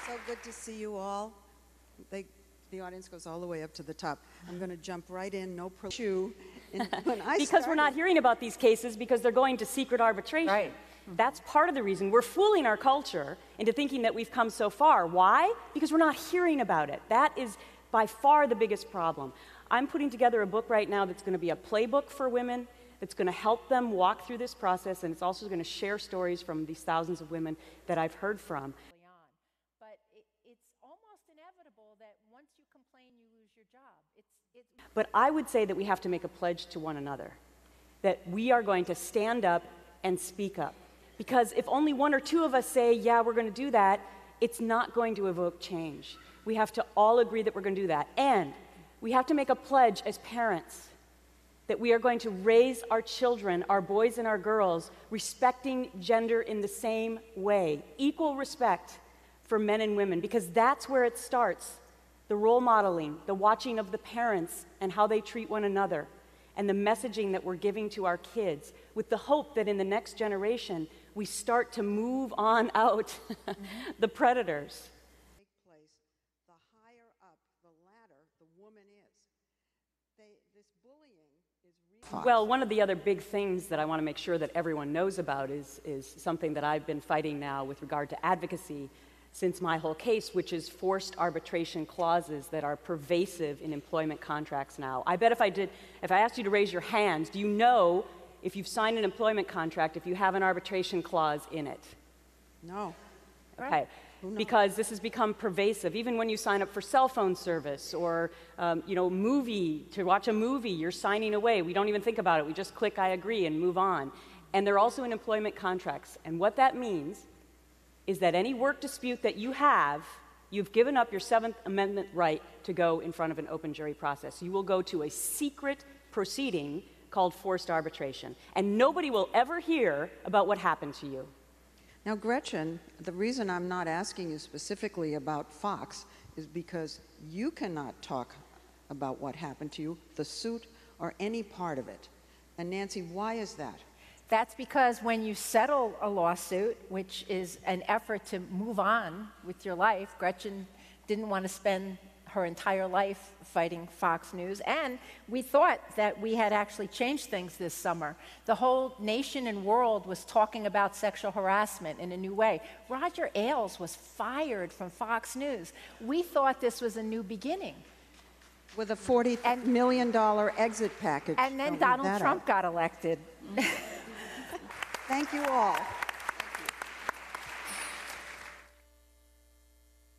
So good to see you all. The audience goes all the way up to the top. I'm going to jump right in, no because we're not hearing about these cases because they're going to secret arbitration. Right. That's part of the reason. We're fooling our culture into thinking that we've come so far. Why? Because we're not hearing about it. That is by far the biggest problem. I'm putting together a book right now that's going to be a playbook for women, that's going to help them walk through this process, and it's also going to share stories from these thousands of women that I've heard from. But it's almost inevitable that once you complain, you lose your job. But I would say that we have to make a pledge to one another, that we are going to stand up and speak up. Because if only one or two of us say, yeah, we're going to do that, it's not going to evoke change. We have to all agree that we're going to do that. And we have to make a pledge as parents that we are going to raise our children, our boys and our girls, respecting gender in the same way, equal respect for men and women, because that's where it starts. The role modeling, the watching of the parents and how they treat one another, and the messaging that we're giving to our kids, with the hope that in the next generation, we start to move on out the predators. The higher up the ladder the woman is. This bullying is real. Well, one of the other big things that I want to make sure that everyone knows about is something that I've been fighting now with regard to advocacy since my whole case, which is forced arbitration clauses that are pervasive in employment contracts now. I bet if I asked you to raise your hands, do you know if you've signed an employment contract, if you have an arbitration clause in it? No. Okay. Because this has become pervasive. Even when you sign up for cell phone service or, to watch a movie, you're signing away. We don't even think about it. We just click I agree and move on. And they're also in employment contracts. And what that means is that any work dispute that you have, you've given up your Seventh Amendment right to go in front of an open jury process. You will go to a secret proceeding called forced arbitration. And nobody will ever hear about what happened to you. Now, Gretchen, the reason I'm not asking you specifically about Fox is because you cannot talk about what happened to you, the suit, or any part of it. And Nancy, why is that? That's because when you settle a lawsuit, which is an effort to move on with your life, Gretchen didn't want to spend her entire life fighting Fox News, and we thought that we had actually changed things this summer. The whole nation and world was talking about sexual harassment in a new way. Roger Ailes was fired from Fox News. We thought this was a new beginning. With a $40 million exit package. And then Donald Trump got elected. Thank you all.